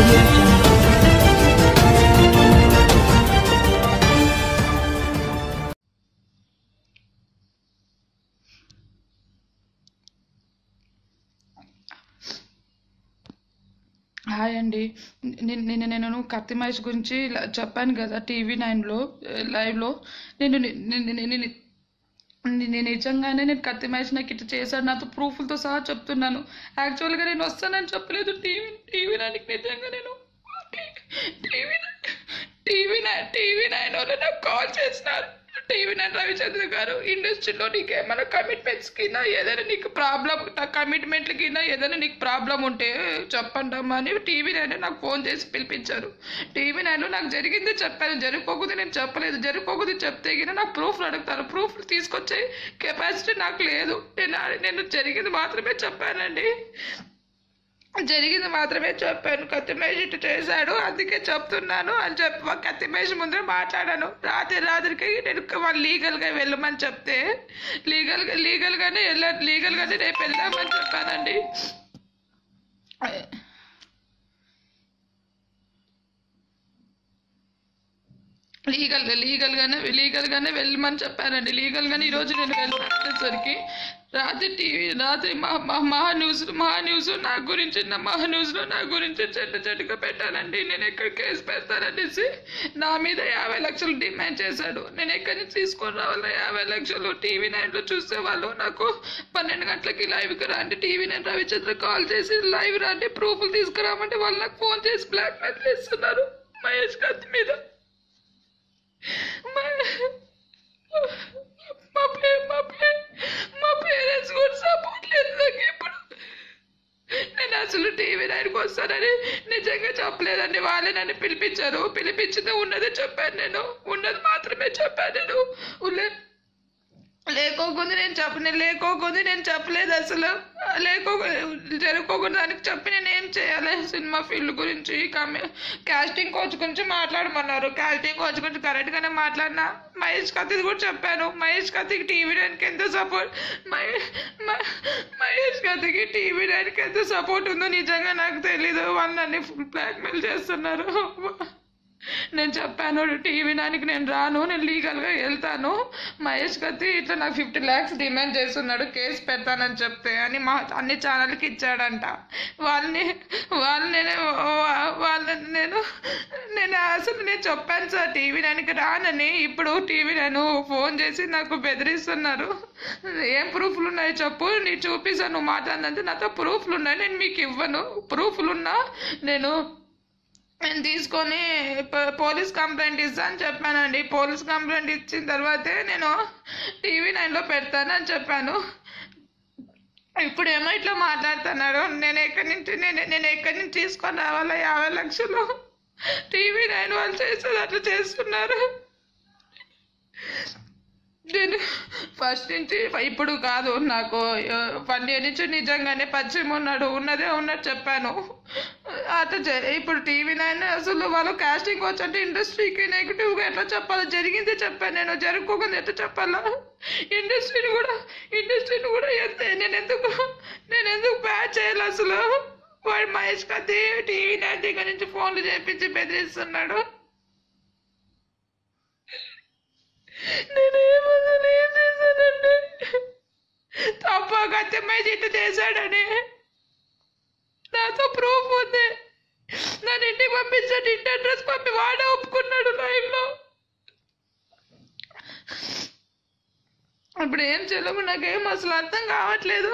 audio jungle. Hi అండి. నేను కత్తి మహేష్ గురించి చెప్పాను కదా టీవీ 9లో లైవ్లో. నేను నిజంగానే నేను కత్తి మహేష్ నాకు ఇట్లా చేశాడు, నాతో ప్రూఫ్లతో సహా చెప్తున్నాను. యాక్చువల్గా నేను వస్తానని చెప్పలేదు టీవీ 9కి. నిజంగా నేను టీవీ 9 వాళ్ళు నాకు కాల్ చేసినారు. టీవీ 9 రవిచంద్ర గారు, ఇండస్ట్రీలో నీకు ఏమైనా కమిట్మెంట్స్ కింద ఏదైనా నీకు ప్రాబ్లం, కమిట్మెంట్ల కింద ఏదైనా నీకు ప్రాబ్లం ఉంటే చెప్పండి అమ్మా అని టీవీ 9 నాకు ఫోన్ చేసి పిలిపించారు. టీవీ 9లో నాకు జరిగింది చెప్పాను, జరుపుకోకూడదు నేను చెప్పలేదు. జరుపుకోకూడదు చెప్తే గిన నాకు ప్రూఫ్లు అడుగుతారు. ప్రూఫ్లు తీసుకొచ్చే కెపాసిటీ నాకు లేదు. నేను జరిగింది మాత్రమే చెప్పానండి, జరిగింది మాత్రమే చెప్పాను. కత్తి మహేష్ ఇటు చేశాడు అందుకే చెప్తున్నాను అని చెప్పి కత్తి మహేష్ ముందర మాట్లాడాను. రాత్రికి నేను వాళ్ళు లీగల్గా వెళ్ళమని చెప్తే లీగల్గానే రేపు వెళ్దామని చెప్పానండి. లీగల్గానే వెళ్ళమని చెప్పానండి. లీగల్గానే ఈరోజు నేను వెళ్ళేసరికి రాత్రి మహా న్యూస్ నా గురించి చెడ్డగా పెట్టానండి. నేను ఎక్కడ కేసు పెడతాననేసి నా మీద 50 లక్షలు డిమాండ్ చేశాడు. నేను ఎక్కడి నుంచి తీసుకొని రావాలి 50 లక్షలు? టీవీ 9లో చూసేవాళ్ళు నాకు 12 గంటలకి లైవ్కి రండి, టీవీ 9 రవిచంద్ర కాల్ చేసి లైవ్ రండి, ప్రూఫ్లు తీసుకురామంటే వాళ్ళు నాకు ఫోన్ చేసి బ్లాక్మెయిల్ చేస్తున్నారు మహేష్ కత్తి మీద. మా పేరెంట్స్ కూడా సపోర్ట్ లేదు నాకు ఇప్పుడు. నేను అసలు టీవీ 9కి వస్తానని నిజంగా చెప్పలేదండి. వాళ్ళే నన్ను పిలిపించారు. పిలిపించింది ఉన్నదే చెప్పాను, నేను ఉన్నది మాత్రమే చెప్పాను. నేను లేకోకుండా నేను చెప్పలేదు అసలు. జరుపుకోకుండా దానికి చెప్పి నేను ఏం చేయాలి? సినిమా ఫీల్డ్ గురించి, కాస్టింగ్ కోచ్ గురించి మాట్లాడమన్నారు. కాస్టింగ్ కోచ్ గురించి కరెక్ట్గానే మాట్లాడినా. మహేష్ కత్తిది కూడా చెప్పాను. మహేష్ కత్తికి టీవీ 9కి ఎంత సపోర్ట్, మహేష్ కత్తికి టీవీ 9కి ఎంత సపోర్ట్ ఉందో నిజంగా నాకు తెలీదు. వాళ్ళు నన్ను ఫుల్ బ్లాక్మెయిల్ చేస్తున్నారు. నేను చెప్పాను టీవీ 9కి నేను రాను, నేను లీగల్గా వెళ్తాను. మహేష్ కత్తి ఇట్లా నాకు 50 lakhs డిమాండ్ చేస్తున్నాడు, కేసు పెడతానని చెప్తే అని అన్ని ఛానల్కి ఇచ్చాడంట. నేను అసలు నేను చెప్పాను సార్ టీవీ 9కి రానని. ఇప్పుడు టీవీ 9 ఫోన్ చేసి నాకు బెదిరిస్తున్నారు. ఏం ప్రూఫ్లు ఉన్నాయి చెప్పు, నీ చూపిస్తాను. నువ్వు మాట్లాడినంటే నాతో ప్రూఫ్లు ఉన్నాయి, నేను మీకు ఇవ్వను. ప్రూఫ్లున్నా నేను తీసుకొని పోలీస్ కంప్లైంట్ ఇస్తా అని చెప్పానండి. పోలీస్ కంప్లైంట్ ఇచ్చిన తర్వాతే నేను టీవీ 9లో పెడతానని చెప్పాను. ఇప్పుడు ఏమో ఇట్లా మాట్లాడుతున్నారు. నేను ఎక్కడి నుంచి తీసుకొని రావాలా 50 లక్షలు? టీవీ 9 వాళ్ళు చేసేది అట్లా చేస్తున్నారు. నేను ఫస్ట్ నుంచి ఇప్పుడు కాదు, నాకు 1 year నుంచి నిజంగానే పరిచయం ఉన్నదే చెప్పాను. అట్లా ఇప్పుడు టీవీ 9 అసలు వాళ్ళు కాస్టింగ్ వచ్చంటే ఇండస్ట్రీకి నెగిటివ్గా ఎట్లా చెప్పాలి? జరిగింది చెప్పాను నేను, జరుపుకోకుండా ఎట్లా చెప్పాలా? ఇండస్ట్రీని కూడా నేను ఎందుకు బ్యాడ్ చేయాలి అసలు? వాడు మహేష్ కత్తి టీవీ 9 దగ్గర నుంచి ఫోన్లు చేపించి బెదిరిస్తున్నాడు. నేను ఏం చేశానండి? తప్ప కత్తి మహేష్ ఇట్లా చేశాడని నాతో ప్రూఫ్ ఉంది. నన్ను ఇంటికి పంపించాడు, ఇంటి అడ్రస్ పంపి వాడే ఒప్పుకున్నాడు లైవ్లో. ఇప్పుడు ఏం చేయలేము, నాకేం అసలు అర్థం కావట్లేదు.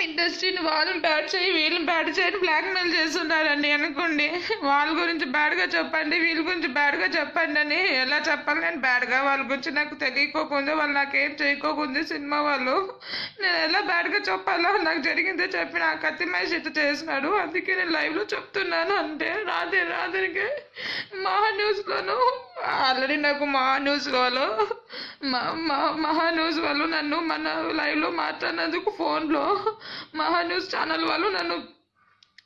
ఇండస్ట్రీని వాళ్ళని బ్యాడ్ చేయి వీళ్ళని బ్యాడ్ చేయని బ్లాక్మెయిల్ చేస్తున్నారండి అనుకోండి. వాళ్ళ గురించి బ్యాడ్గా చెప్పండి, వీళ్ళ గురించి బ్యాడ్గా చెప్పండి అని ఎలా చెప్పాలి? నేను బ్యాడ్గా వాళ్ళ గురించి నాకు తెలియకోకుండా, వాళ్ళు నాకేం చేయకోకుండా సినిమా వాళ్ళు, నేను ఎలా బ్యాడ్గా చెప్పాలో? నాకు జరిగిందే చెప్పి నాకు కత్తి మహేష్ ఇట్లా చేసినాడు అందుకే నేను లైవ్లో చెప్తున్నాను. అంటే రాత్రికి మహా న్యూస్లోను ఆల్రెడీ నాకు మహా న్యూస్ వాళ్ళు నన్ను మన లైవ్లో మాట్లాడినందుకు ఫోన్లో మహా న్యూస్ ఛానల్ వాళ్ళు నన్ను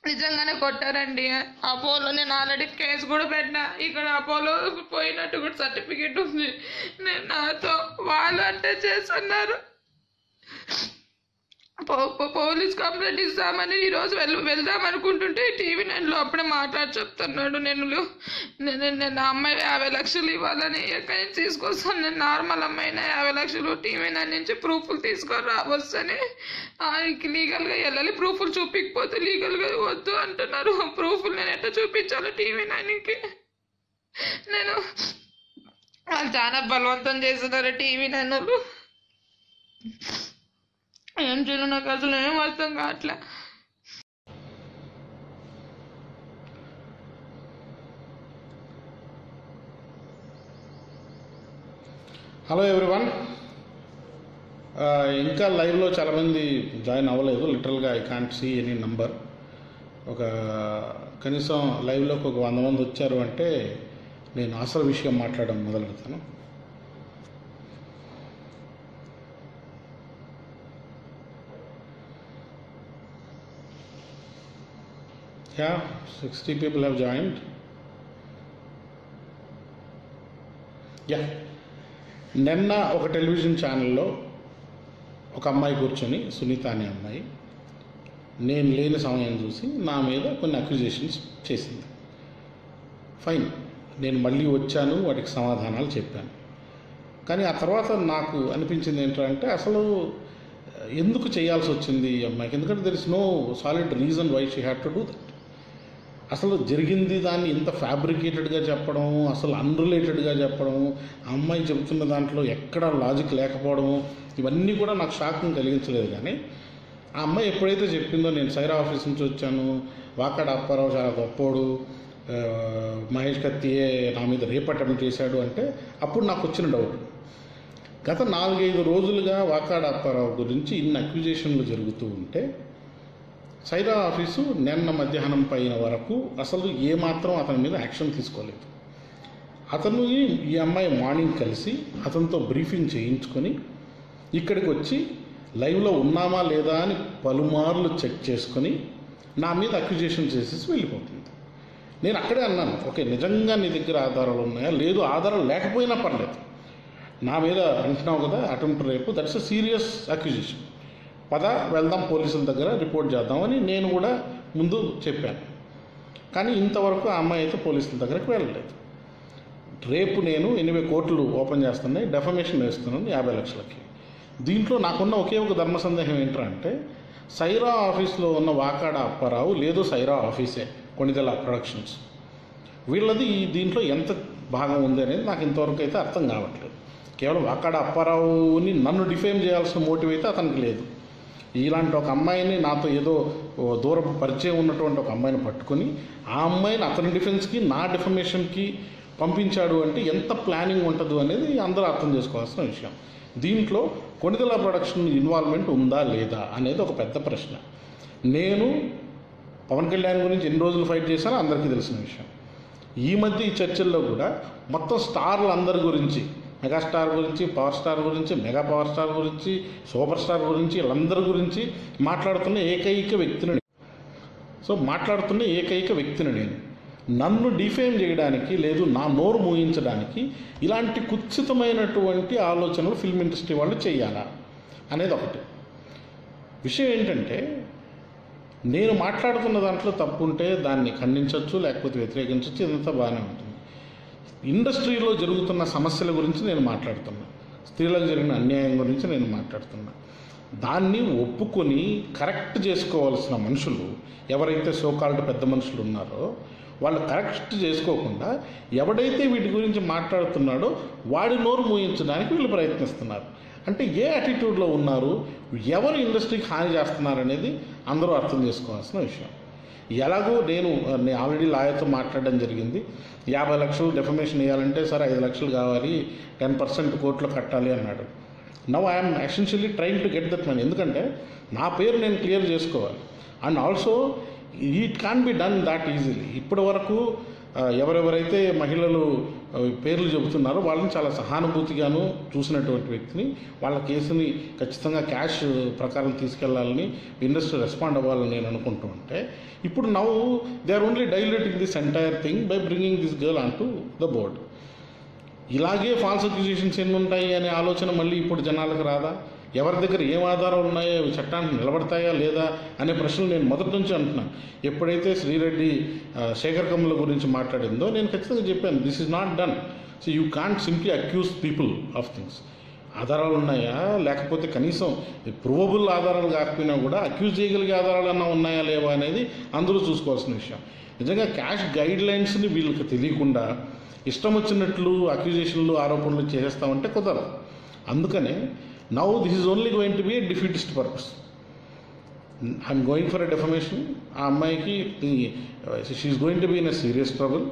నిజంగానే కొట్టారండి. అపోలో నేను ఆల్రెడీ కేసు కూడా పెట్టినా. ఇక్కడ అపోలో పోయినట్టు కూడా సర్టిఫికేట్ ఉంది. నేను నాతో వాళ్ళు అంటే చేస్తున్నారు. పోలీస్ కంప్లైంట్ ఇస్తామని ఈరోజు వెళ్దాం అనుకుంటుంటే TV9లో అప్పుడే మాట్లాడి చెప్తున్నాడు, నేను అమ్మాయి 50 లక్షలు ఇవ్వాలని ఎక్కడి నుంచి తీసుకొస్తాను, నేను నార్మల్ అమ్మాయినా 50 లక్షలు TV9 నుంచి ప్రూఫ్లు తీసుకొని రావచ్చని. లీగల్గా వెళ్ళాలి, ప్రూఫ్లు చూపించకపోతే లీగల్గా వద్దు అంటున్నారు. ప్రూఫ్లు నేను ఎట్లా చూపించాలి TV9కి? నేను వాళ్ళు చాలా బలవంతం చేస్తున్నారు TV9 వాళ్ళు. ఏం చేయాలి నాకు అసలు ఏం అర్థం కావట్లే. హలో ఎవ్రీవన్, ఇంకా లైవ్లో చాలామంది జాయిన్ అవ్వలేదు. లిటరల్గా I can't see any number. కనీసం లైవ్లోకి 100 మంది వచ్చారు అంటే నేను అసలు విషయం మాట్లాడడం మొదలెడతాను. Yeah, 60 people have joined. Yeah. నిన్న ఒక టెలివిజన్ ఛానల్లో ఒక అమ్మాయి కూర్చొని, సునీత అనే అమ్మాయి, నేను లేని సమయం చూసి నా మీద కొన్ని అక్యూజేషన్స్ చేసింది. ఫైన్, నేను మళ్ళీ వచ్చాను, వాటికి సమాధానాలు చెప్పాను. కానీ ఆ తర్వాత నాకు అనిపించింది ఏంటంటే అసలు ఎందుకు చేయాల్సి వచ్చింది ఈ అమ్మాయికి? ఎందుకంటే there is no solid reason why she had to do that. అసలు జరిగింది దాన్ని ఇంత ఫ్యాబ్రికేటెడ్గా చెప్పడం, అసలు అన్రిలేటెడ్గా చెప్పడం, ఆ అమ్మాయి చెబుతున్న దాంట్లో ఎక్కడ లాజిక్ లేకపోవడము, ఇవన్నీ కూడా నాకు షాక్ని కలిగించలేదు. కానీ ఆ అమ్మాయి ఎప్పుడైతే చెప్పిందో నేను సైరా ఆఫీస్ నుంచి వచ్చాను, వాకాడ అప్పారావు చాలా గొప్పోడు, మహేష్ కత్తియే నా మీద రేప్ అటెంప్ట్ చేశాడు అంటే అప్పుడు నాకు వచ్చిన డౌట్. గత 4-5 రోజులుగా వాకాడ అప్పారావు గురించి ఇన్ని అక్యూజేషన్లు జరుగుతూ ఉంటే సైరా ఆఫీసు నిన్న మధ్యాహ్నం పైన వరకు అసలు ఏమాత్రం అతని మీద యాక్షన్ తీసుకోలేదు. అతను ఈ అమ్మాయి మార్నింగ్ కలిసి అతనితో బ్రీఫింగ్ చేయించుకొని ఇక్కడికి వచ్చి లైవ్లో ఉన్నామా లేదా అని పలుమార్లు చెక్ చేసుకొని నా మీద అక్యూజేషన్ చేసేసి వెళ్ళిపోతుంది. నేను అక్కడే అన్నాను, ఓకే నిజంగా నీ దగ్గర ఆధారాలు ఉన్నాయా? లేదు, ఆధారాలు లేకపోయినా పర్లేదు, నా మీద అంటున్నావు కదా అటెంప్ట్ రేపు, దట్స్ అ సీరియస్ అక్యూజేషన్, పద వెళ్దాం పోలీసుల దగ్గర రిపోర్ట్ చేద్దామని నేను కూడా ముందు చెప్పాను. కానీ ఇంతవరకు ఆ అమ్మాయి అయితే పోలీసుల దగ్గరకు వెళ్ళలేదు. రేపు నేను 8 కోర్టులు ఓపెన్ చేస్తున్నాయి, డెఫమేషన్ వేస్తున్నాను 50 లక్షలకి. దీంట్లో నాకున్న ఒకే ఒక ధర్మ సందేహం ఏంటంటే సైరా ఆఫీస్లో ఉన్న వాకాడ అప్పారావు లేదు సైరా ఆఫీసే కొణిదెల ప్రొడక్షన్స్, వీళ్ళది దీంట్లో ఎంత భాగం ఉంది అనేది నాకు ఇంతవరకు అయితే అర్థం కావట్లేదు. కేవలం వాకాడ అప్పారావుని నన్ను డిఫేమ్ చేయాల్సిన మోటివ్ అయితే అతనికి లేదు. ఇలాంటి ఒక అమ్మాయిని నాతో ఏదో దూరపు పరిచయం ఉన్నటువంటి ఒక అమ్మాయిని పట్టుకొని ఆ అమ్మాయిని అతని డిఫెన్స్కి నా డిఫమేషన్కి పంపించాడు అంటే ఎంత ప్లానింగ్ ఉంటుందో అనేది అందరూ అర్థం చేసుకోవాల్సిన విషయం. దీంట్లో కొణిదెల ప్రొడక్షన్ ఇన్వాల్వ్మెంట్ ఉందా లేదా అనేది ఒక పెద్ద ప్రశ్న. నేను పవన్ కళ్యాణ్ గురించి ఎన్ని రోజులు ఫైట్ చేశానో అందరికీ తెలిసిన విషయం. ఈ మధ్య ఈ చర్చల్లో కూడా మొత్తం స్టార్లు అందరి గురించి, మెగాస్టార్ గురించి, పవర్ స్టార్ గురించి, మెగా పవర్ స్టార్ గురించి, సూపర్ స్టార్ గురించి, వీళ్ళందరి గురించి మాట్లాడుతున్న ఏకైక వ్యక్తిని నేను. నన్ను డిఫేమ్ చేయడానికి లేదు నా నోరు మూయించడానికి ఇలాంటి కుత్సితమైనటువంటి ఆలోచనలు ఫిల్మ్ ఇండస్ట్రీ వాళ్ళు చేయాలా అనేది ఒకటి విషయం. ఏంటంటే నేను మాట్లాడుతున్న దాంట్లో తప్పు ఉంటే దాన్ని ఖండించవచ్చు, లేకపోతే వ్యతిరేకించవచ్చు, ఇదంతా బాగానే ఉంటుంది. ఇండస్ట్రీలో జరుగుతున్న సమస్యల గురించి నేను మాట్లాడుతున్నా, స్త్రీలకు జరిగిన అన్యాయం గురించి నేను మాట్లాడుతున్నా. దాన్ని ఒప్పుకొని కరెక్ట్ చేసుకోవాల్సిన మనుషులు ఎవరైతే సోకాల్డ్ పెద్ద మనుషులు ఉన్నారో వాళ్ళు కరెక్ట్ చేసుకోకుండా ఎవడైతే వీటి గురించి మాట్లాడుతున్నాడో వాడి నోరు మూయించడానికి వీళ్ళు ప్రయత్నిస్తున్నారు. అంటే ఏ యాటిట్యూడ్లో ఉన్నారు, ఎవరు ఇండస్ట్రీకి హాని చేస్తున్నారు అనేది అందరూ అర్థం చేసుకోవాల్సిన విషయం. ఎలాగో నేను ఆల్రెడీ లాయర్తో మాట్లాడడం జరిగింది. 50 లక్షలు డెఫమేషన్ వేయాలంటే సరే 5 లక్షలు కావాలి, 10% కోర్టులో కట్టాలి అన్నాడు. Now I'm essentially trying to get that money. ఎందుకంటే నా పేరు నేను క్లియర్ చేసుకోవాలి. And also it can be done that easily. ఇప్పటి వరకు ఎవరెవరైతే మహిళలు పేర్లు చెబుతున్నారో వాళ్ళని చాలా సహానుభూతిగాను చూసినటువంటి వ్యక్తిని, వాళ్ళ కేసుని ఖచ్చితంగా క్యాష్ ప్రకారం తీసుకెళ్లాలని ఇండస్ట్రీ రెస్పాండ్ అవ్వాలని నేను అనుకుంటూ ఉంటే ఇప్పుడు now they are only diluting this entire thing by bringing this girl on to the board. ఇలాగే ఫాల్స్ అక్యూజేషన్స్ ఎన్ని ఉంటాయి అనే ఆలోచన మళ్ళీ ఇప్పుడు జనాలకు రాదా? ఎవరి దగ్గర ఏం ఆధారాలు ఉన్నాయో అవి చట్టానికి నిలబడతాయా లేదా అనే ప్రశ్నలు నేను మొదటి నుంచి అంటున్నాను. ఎప్పుడైతే శ్రీరెడ్డి శేఖర్ కమ్ముల గురించి మాట్లాడిందో నేను ఖచ్చితంగా చెప్పాను, this is not done. So you can't simply accuse people of things. ఆధారాలు ఉన్నాయా, లేకపోతే కనీసం ప్రూవబుల్ ఆధారాలు కాకపోయినా కూడా అక్యూజ్ చేయగలిగే ఆధారాలు అన్నా ఉన్నాయా లేవా అనేది అందరూ చూసుకోవాల్సిన విషయం. నిజంగా క్యాష్ గైడ్ లైన్స్ని వీళ్ళకి తెలియకుండా ఇష్టం వచ్చినట్లు అక్యూజేషన్లు ఆరోపణలు చేసేస్తామంటే కుదరదు. అందుకనే now this is only going to be a defeatist purpose. I'm going for a defamation. ఆ అమ్మాయికి she is going to be in a serious trouble.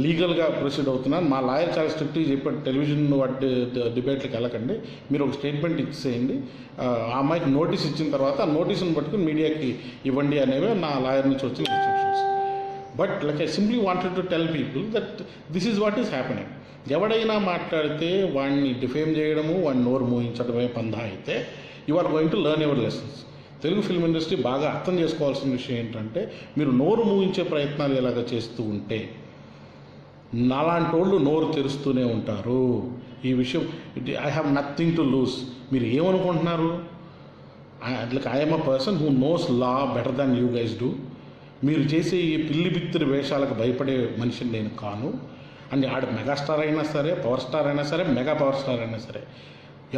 లీగల్గా ప్రొసీడ్ అవుతున్నాను. మా లాయర్ చాలా స్ట్రిక్ట్గా చెప్పాడు, టెలివిజన్ వాటి డిబేట్లకు వెళ్ళకండి, మీరు ఒక స్టేట్మెంట్ ఇచ్చేయండి, ఆ అమ్మాయికి నోటీస్ ఇచ్చిన తర్వాత ఆ నోటీస్ని పట్టుకుని మీడియాకి ఇవ్వండి అనేవి నా లాయర్ నుంచి వచ్చిన instructions. But like I simply wanted to tell people that this is what is happening. ఎవడైనా మాట్లాడితే వాడిని డిఫేమ్ చేయడము, వాడిని నోరు మూయించడమే పందా అయితే you are going to learn your lessons. Telugu film industry బాగా అర్థం చేసుకోవాల్సిన విషయం ఏంటంటే, మీరు నోరు మూయించే ప్రయత్నాలు ఎలాగ చేస్తూ ఉంటే నాలాంటి వాళ్ళు నోరు తెరుస్తూనే ఉంటారు. ఈ విషయం I have nothing to lose. మీరు ఏమనుకుంటున్నారు? Like I'm a person who knows law better than you guys do. మీరు చేసే ఈ పిల్లి బిత్తిరి వేషాలకు భయపడే మనిషిని నేను కాను. అండ్ ఆడ మెగాస్టార్ అయినా సరే, పవర్ స్టార్ అయినా సరే, మెగా పవర్ స్టార్ అయినా సరే,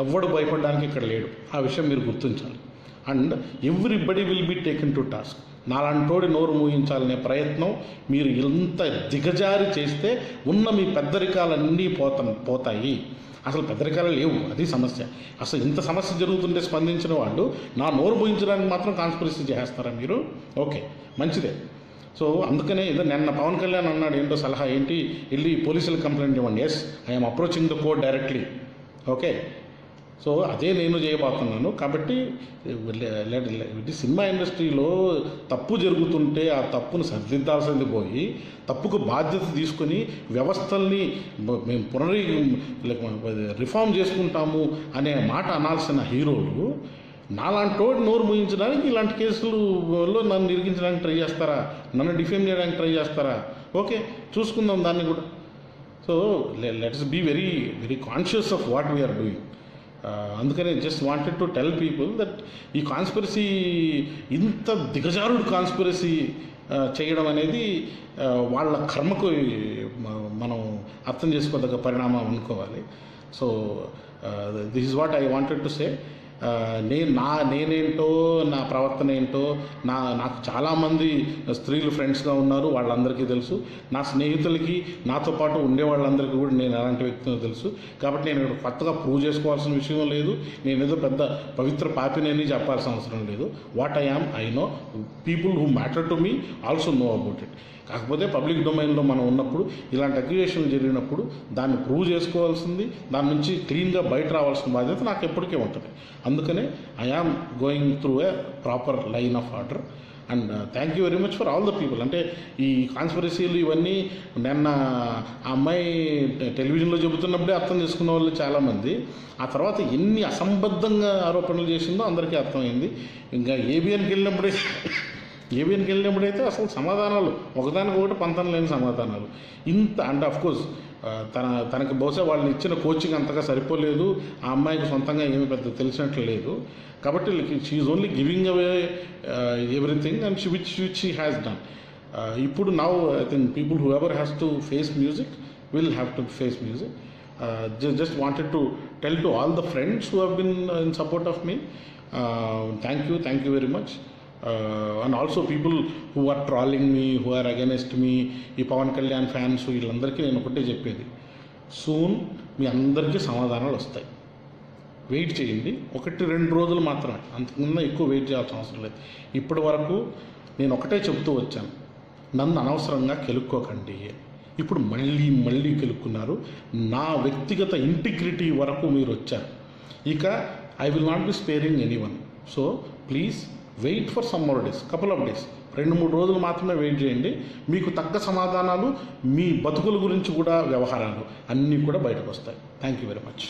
ఎవడు భయపడడానికి ఇక్కడ లేడు. ఆ విషయం మీరు గుర్తించాలి. And everybody will be taken to task. నాలాంటోడి నోరు మూయించాలనే ప్రయత్నం మీరు ఎంత దిగజారి చేస్తే ఉన్న మీ పెద్దరికాలన్నీ పోతాయి. అసలు పెద్దరికాలు లేవు, అది సమస్య. అసలు ఇంత సమస్య జరుగుతుంటే స్పందించిన వాళ్ళు నా నోరు మూయించడానికి మాత్రం కాన్స్పిరసీ చేస్తారా మీరు? ఓకే, మంచిదే. సో అందుకనే ఏదో నిన్న పవన్ కళ్యాణ్ అన్నాడు, ఏంటో సలహా ఏంటి, వెళ్ళి పోలీసులకు కంప్లైంట్ ఇవ్వండి. Yes, I'm approaching the court directly. Okay, so అదే నేను చేయబోతున్నాను. కాబట్టి సినిమా ఇండస్ట్రీలో తప్పు జరుగుతుంటే ఆ తప్పును సరిదిద్దాల్సింది పోయి తప్పుకు బాధ్యత తీసుకొని వ్యవస్థల్ని మేము రిఫార్మ్ చేసుకుంటాము అనే మాట అనాల్సిన హీరోలు నాలాంటోడు నోరు మూయించడానికి ఇలాంటి కేసులలో నన్ను ఇరికించడానికి ట్రై చేస్తారా, నన్ను డిఫేమ్ చేయడానికి ట్రై చేస్తారా? ఓకే, చూసుకుందాం దాన్ని కూడా. So let's be very very conscious of what we are doing. అందుకనే just wanted to tell people that ఈ కాన్స్పిరసీ, ఇంత దిగజారుడు కాన్స్పిరసీ చేయడం అనేది వాళ్ళ కర్మకు మనం అర్థం చేసుకోదగ్గ పరిణామం అనుకోవాలి. So this is what I wanted to say. నేనేంటో, నా ప్రవర్తన ఏంటో, నాకు చాలామంది స్త్రీలు ఫ్రెండ్స్గా ఉన్నారు, వాళ్ళందరికీ తెలుసు. నా స్నేహితులకి, నాతో పాటు ఉండే వాళ్ళందరికీ కూడా నేను ఎలాంటి వ్యక్తినో తెలుసు. కాబట్టి నేను కొత్తగా ప్రూవ్ చేసుకోవాల్సిన విషయం లేదు. నేను ఏదో పెద్ద పవిత్ర పాపినని చెప్పాల్సిన అవసరం లేదు. What I am I know. People who matter to me also know about it. కాకపోతే పబ్లిక్ డొమైన్లో మనం ఉన్నప్పుడు ఇలాంటి అక్యూజేషన్లు జరిగినప్పుడు దాన్ని ప్రూవ్ చేసుకోవాల్సింది, దాని నుంచి క్లీన్గా బయట రావాల్సిన బాధ్యత నాకు ఎప్పటికీ ఉంటుంది. అందుకనే I am going through a proper line of order. And thank you very much for all the people. అంటే ఈ కాన్స్పిరసీలు ఇవన్నీ నిన్న ఆ అమ్మాయి టెలివిజన్లో చెబుతున్నప్పుడే అర్థం చేసుకున్న వాళ్ళు చాలామంది, ఆ తర్వాత ఎన్ని అసంబద్ధంగా ఆరోపణలు చేసిందో అందరికీ అర్థమైంది. ఇంకా ఏబిఎన్కి వెళ్ళినప్పుడైతే అసలు సమాధానాలు ఒకదానికొకటి పంతం లేని సమాధానాలు ఇంత. అండ్ ఆఫ్కోర్స్ తనకి బహుశా వాళ్ళని ఇచ్చిన కోచింగ్ అంతగా సరిపోలేదు, ఆ అమ్మాయికి సొంతంగా ఏమి పెద్ద తెలిసినట్లు లేదు. కాబట్టి she's only giving away everything and which she has done. ఇప్పుడు now I think people who ever has to face music will have to face music. Just wanted to tell to all the friends who have been in support of me, thank you very much. And also people who are trolling me, who are against me, ఈ Pawan Kalyan fans, వీళ్ళందరికీ నేను ఒకటే చెప్పేది, soon మీ అందరికీ సమాధానాలు వస్తాయి. Wait చేయండి, 1-2 రోజులు మాత్రమే, అంతకన్నా ఎక్కువ వెయిట్ చేయాల్సిన అవసరం లేదు. ఇప్పటి వరకు నేను ఒకటే చెబుతూ వచ్చాను, నన్ను అనవసరంగా కెలుక్కోకండి. ఇప్పుడు మళ్ళీ కెలుక్కున్నారు. నా వ్యక్తిగత ఇంటిగ్రిటీ వరకు మీరు వచ్చారు. ఇక I will not be sparing anyone. So please wait for some more days, couple of days, 2-3 రోజులు మాత్రమే వెయిట్ చేయండి. మీకు తగ్గ సమాధానాలు, మీ బతుకుల గురించి కూడా వ్యవహారాలు అన్నీ కూడా బయటకు వస్తాయి. Thank you very much.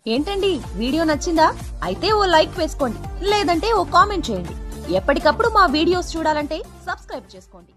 ఏంటండి, వీడియో నచ్చిందా? అయితే ఓ లైక్ వేసుకోండి, లేదంటే ఓ కామెంట్ చేయండి. ఎప్పటికప్పుడు మా వీడియోస్ చూడాలంటే సబ్స్క్రైబ్ చేసుకోండి.